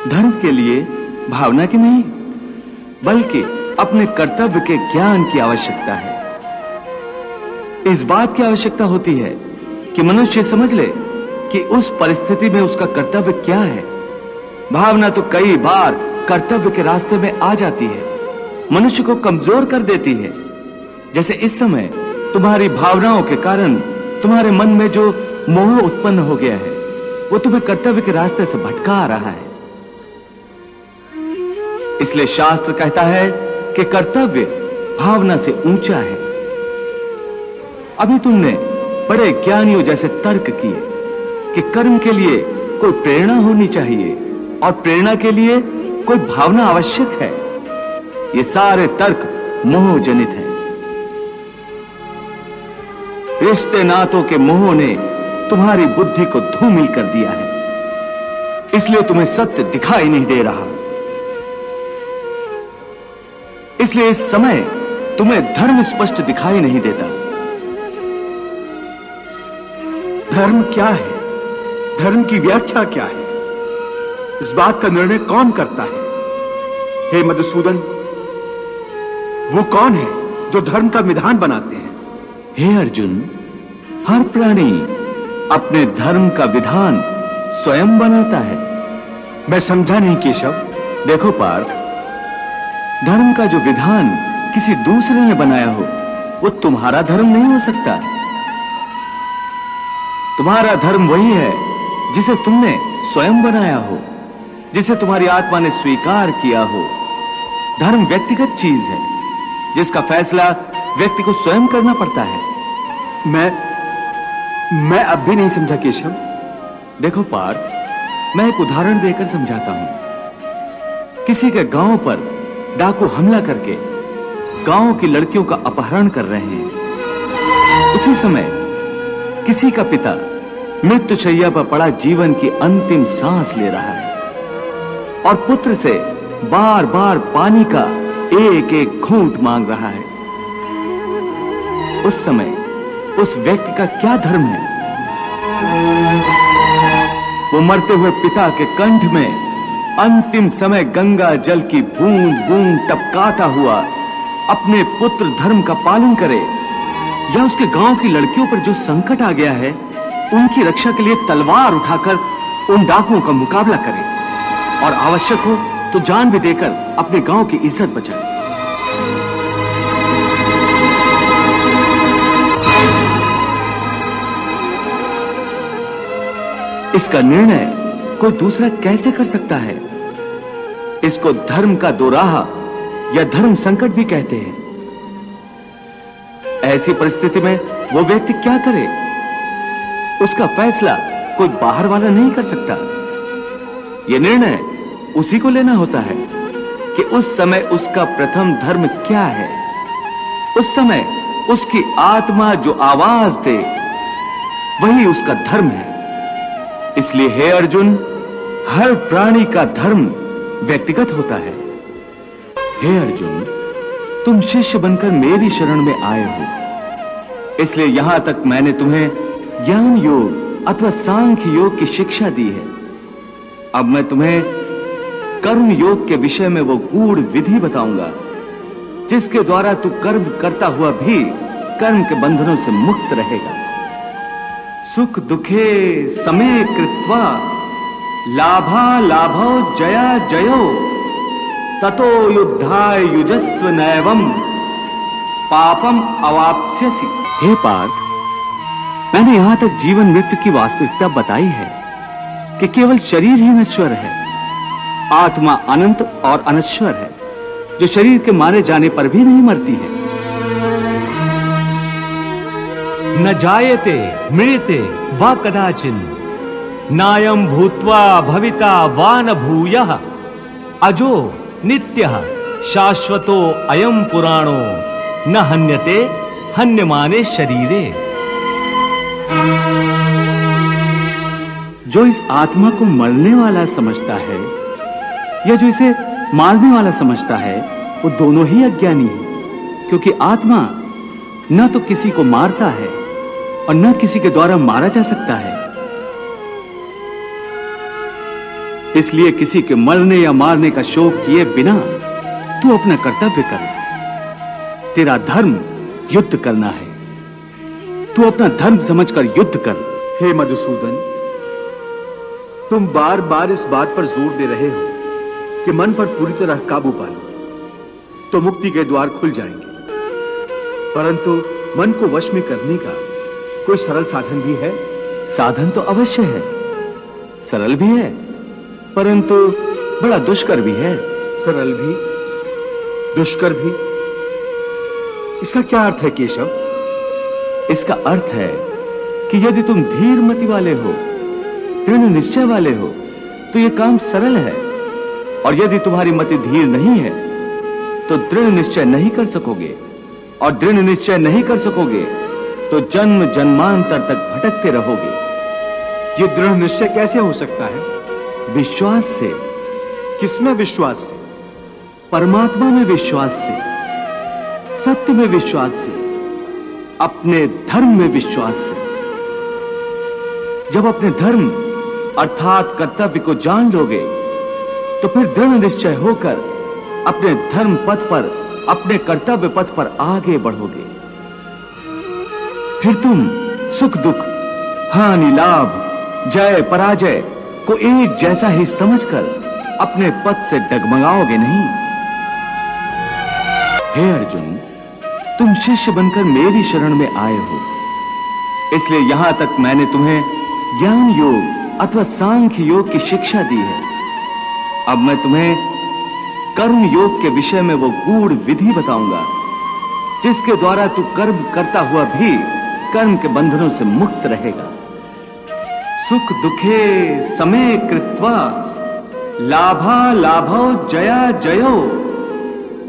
Speaker 1: धर्म के लिए भावना की नहीं, बल्कि अपने कर्तव्य के ज्ञान की आवश्यकता है। इस बात की आवश्यकता होती है कि मनुष्य समझ ले कि उस परिस्थिति में उसका कर्तव्य क्या है। भावना तो कई बार कर्तव्य के रास्ते में आ जाती है, मनुष्य को कमजोर कर देती है। जैसे इस समय तुम्हारी भावनाओं के कारण तुम्हारे मन में जो मोह उत्पन्न हो गया है, वो तुम्हें कर्तव्य के रास्ते से भटका रहा है। इसलिए शास्त्र कहता है कि कर्तव्य भावना से ऊंचा है। अभी तुमने बड़े ज्ञानियों जैसे तर्क किए कि कर्म के लिए कोई प्रेरणा होनी चाहिए और प्रेरणा के लिए कोई भावना आवश्यक है। ये सारे तर्क मोह जनित हैं। रिश्ते नातों के मोह ने तुम्हारी बुद्धि को धूमिल कर दिया है, इसलिए तुम्हें सत्य दिखाई नहीं दे रहा। इसलिए इस समय तुम्हें धर्म स्पष्ट दिखाई नहीं देता।
Speaker 2: धर्म क्या है? धर्म की व्याख्या क्या है? इस बात का निर्णय कौन करता है? हे मधुसूदन, वो कौन है जो धर्म का विधान बनाते हैं?
Speaker 1: हे अर्जुन, हर प्राणी अपने धर्म का विधान स्वयं बनाता है।
Speaker 2: मैं समझा नहीं केशव।
Speaker 1: देखो पार्थ, धर्म का जो विधान किसी दूसरे ने बनाया हो, वो तुम्हारा धर्म नहीं हो सकता। तुम्हारा धर्म वही है जिसे तुमने स्वयं बनाया हो, जिसे तुम्हारी आत्मा ने स्वीकार किया हो। धर्म व्यक्तिगत चीज है जिसका फैसला व्यक्ति को स्वयं करना पड़ता है।
Speaker 2: मैं अब भी नहीं समझा केशव।
Speaker 1: देखो पार्थ, मैं एक उदाहरण देकर समझाता हूं। किसी के गांव पर डाकू हमला करके गांव की लड़कियों का अपहरण कर रहे हैं। उसी समय किसी का पिता मृत्युशैया पर पड़ा जीवन की अंतिम सांस ले रहा है और पुत्र से बार बार पानी का एक एक घूंट मांग रहा है। उस समय उस व्यक्ति का क्या धर्म है? वो मरते हुए पिता के कंठ में अंतिम समय गंगा जल की बूंद बूंद टपकाता हुआ अपने पुत्र धर्म का पालन करे, या उसके गांव की लड़कियों पर जो संकट आ गया है उनकी रक्षा के लिए तलवार उठाकर उन डाकुओं का मुकाबला करे और आवश्यक हो तो जान भी देकर अपने गांव की इज्जत बचाए। इसका निर्णय कोई दूसरा कैसे कर सकता है? इसको धर्म का दोराहा या धर्म संकट भी कहते हैं। ऐसी परिस्थिति में वो व्यक्ति क्या करे? उसका फैसला कोई बाहर वाला नहीं कर सकता। यह निर्णय उसी को लेना होता है कि उस समय उसका प्रथम धर्म क्या है। उस समय उसकी आत्मा जो आवाज दे वही उसका धर्म है। इसलिए हे अर्जुन, हर प्राणी का धर्म व्यक्तिगत होता है। हे अर्जुन, तुम शिष्य बनकर मेरी शरण में आए हो, इसलिए यहां तक मैंने तुम्हें ज्ञान योग अथवा सांख्य योग की शिक्षा दी है। अब मैं तुम्हें कर्म योग के विषय में वो गूढ़ विधि बताऊंगा जिसके द्वारा तू कर्म करता हुआ भी कर्म के बंधनों से मुक्त रहेगा। सुख दुखे समे कृत्वा लाभा लाभो जया जयो ततो युद्धाय युजस्व नैवम पापम अवाप्स्यसि। हे पार्थ, मैंने यहां तक जीवन मृत्यु की वास्तविकता बताई है कि केवल शरीर ही नश्वर है, आत्मा अनंत और अनश्वर है जो शरीर के मारे जाने पर भी नहीं मरती है।
Speaker 3: न जायते म्रियते वा कदाचिन नायं भूत्वा भविता वा न भूयः अजो नित्यः शाश्वतो अयं पुराणो न हन्यते हन्यमाने शरीरे।
Speaker 1: जो इस आत्मा को मरने वाला समझता है या जो इसे मारने वाला समझता है वो दोनों ही अज्ञानी है, क्योंकि आत्मा न तो किसी को मारता है और न किसी के द्वारा मारा जा सकता है। इसलिए किसी के मरने या मारने का शोक किए बिना तू अपना कर्तव्य कर। तेरा धर्म युद्ध करना है, तू अपना धर्म समझकर युद्ध कर।
Speaker 2: हे मधुसूदन, तुम बार बार इस बात पर जोर दे रहे हो कि मन पर पूरी तरह काबू पा लो तो मुक्ति के द्वार खुल जाएंगे, परंतु मन को वश में करने का कोई सरल साधन भी है?
Speaker 1: साधन तो अवश्य है, सरल भी है, परंतु बड़ा दुष्कर भी है।
Speaker 2: सरल भी, दुष्कर भी, इसका क्या अर्थ है केशव?
Speaker 1: इसका अर्थ है कि यदि तुम धीर मति वाले हो, दृढ़ निश्चय वाले हो, तो यह काम सरल है, और यदि तुम्हारी मति धीर नहीं है तो दृढ़ निश्चय नहीं कर सकोगे, और दृढ़ निश्चय नहीं कर सकोगे तो जन्म जन्मांतर तक भटकते रहोगे।
Speaker 2: ये दृढ़ निश्चय कैसे हो सकता है?
Speaker 1: विश्वास से।
Speaker 2: किसमें विश्वास से?
Speaker 1: परमात्मा में विश्वास से, सत्य में विश्वास से, अपने धर्म में विश्वास से। जब अपने धर्म अर्थात कर्तव्य को जान लोगे तो फिर दृढ़ निश्चय होकर अपने धर्म पथ पर, अपने कर्तव्य पथ पर आगे बढ़ोगे। फिर तुम सुख दुख, हानि लाभ, जय पराजय को एक जैसा ही समझकर अपने पथ से डगमगाओगे नहीं। हे अर्जुन, तुम शिष्य बनकर मेरी शरण में आए हो, इसलिए यहां तक मैंने तुम्हें ज्ञान योग अथवा सांख्य योग की शिक्षा दी है। अब मैं तुम्हें कर्म योग के विषय में वो गूढ़ विधि बताऊंगा जिसके द्वारा तू कर्म करता हुआ भी कर्म के बंधनों से मुक्त रहेगा। सुख दुखे समे कृत्वा लाभा लाभो जया जयो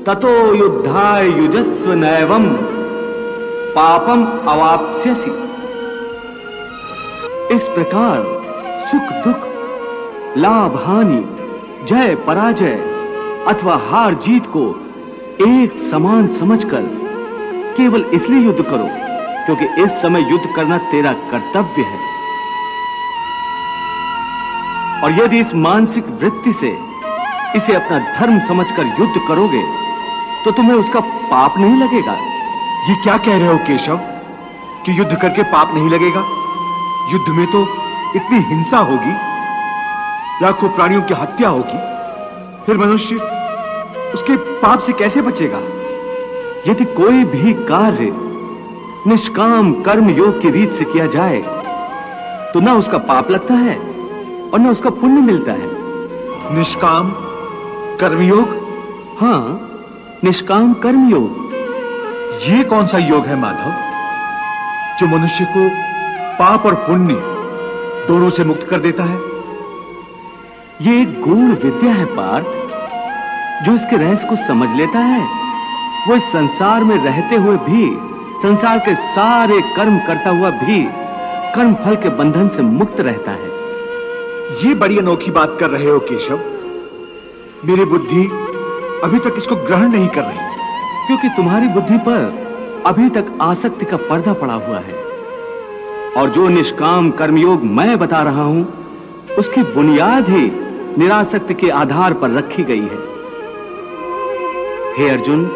Speaker 1: ततो युद्धाय युजस्व नैवम पापम अवाप्स्यसि। इस प्रकार सुख दुख, लाभ हानि, जय पराजय अथवा हार जीत को एक समान समझकर केवल इसलिए युद्ध करो क्योंकि इस समय युद्ध करना तेरा कर्तव्य है। और यदि इस मानसिक वृत्ति से इसे अपना धर्म समझकर युद्ध करोगे तो तुम्हें उसका पाप नहीं लगेगा।
Speaker 2: ये क्या कह रहे हो केशव कि युद्ध करके पाप नहीं लगेगा? युद्ध में तो इतनी हिंसा होगी, लाखों प्राणियों की हत्या होगी, फिर मनुष्य उसके पाप से कैसे बचेगा?
Speaker 1: यदि कोई भी कार्य निष्काम कर्म योग की रीत से किया जाए तो ना उसका पाप लगता है और ना उसका पुण्य मिलता है।
Speaker 2: निष्काम कर्मयोग?
Speaker 1: हां, निष्काम कर्म योग।
Speaker 2: ये कौन सा योग है माधव जो मनुष्य को पाप और पुण्य दोनों से मुक्त कर देता है?
Speaker 1: ये एक गूढ़ विद्या है पार्थ। जो इसके रहस्य को समझ लेता है वो इस संसार में रहते हुए भी, संसार के सारे कर्म करता हुआ भी कर्म फल के बंधन से मुक्त रहता है।
Speaker 2: ये बड़ी अनोखी बात कर रहे हो केशव। मेरी बुद्धि अभी तक इसको ग्रहण नहीं कर रही,
Speaker 1: क्योंकि तुम्हारी बुद्धि पर अभी तक आसक्ति का पर्दा पड़ा हुआ है। और जो निष्काम कर्मयोग मैं बता रहा हूं उसकी बुनियाद ही निरासक्ति के आधार पर रखी गई है। हे अर्जुन,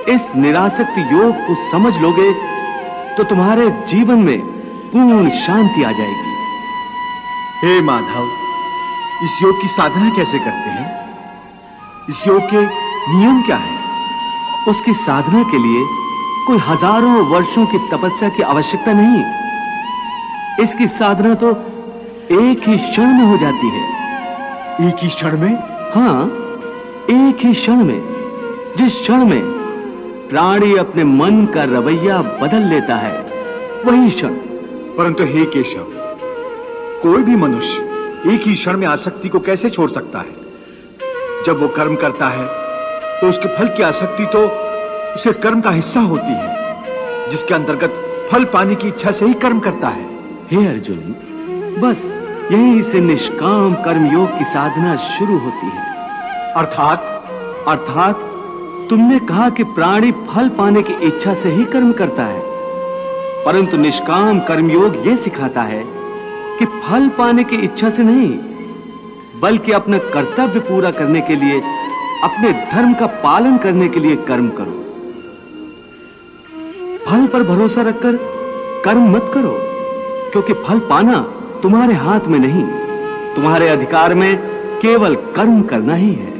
Speaker 1: इस निरासक्ति योग को समझ लोगे तो तुम्हारे जीवन में पूर्ण शांति आ जाएगी।
Speaker 2: हे माधव, इस योग की साधना कैसे करते हैं? इस योग के नियम क्या है?
Speaker 1: उसकी साधना के लिए कोई हजारों वर्षों की तपस्या की आवश्यकता नहीं। इसकी साधना तो एक ही क्षण में हो जाती है।
Speaker 2: एक ही क्षण में?
Speaker 1: हां, एक ही क्षण में। जिस क्षण में प्राणी अपने मन का रवैया बदल लेता है वही क्षण।
Speaker 2: परंतु हे केशव, कोई भी मनुष्य एक ही क्षण में आसक्ति को कैसे छोड़ सकता है? जब वो कर्म करता है तो उसके फल की आसक्ति तो उसे कर्म का हिस्सा होती है, जिसके अंतर्गत फल पाने की इच्छा से ही कर्म करता है।
Speaker 1: हे अर्जुन, बस यहीं से निष्काम कर्मयोग की साधना शुरू होती है। अर्थात तुमने कहा कि प्राणी फल पाने की इच्छा से ही कर्म करता है, परंतु निष्काम कर्मयोग यह सिखाता है कि फल पाने की इच्छा से नहीं, बल्कि अपना कर्तव्य पूरा करने के लिए, अपने धर्म का पालन करने के लिए कर्म करो। फल पर भरोसा रखकर कर्म मत करो, क्योंकि फल पाना तुम्हारे हाथ में नहीं, तुम्हारे अधिकार में केवल कर्म करना ही है।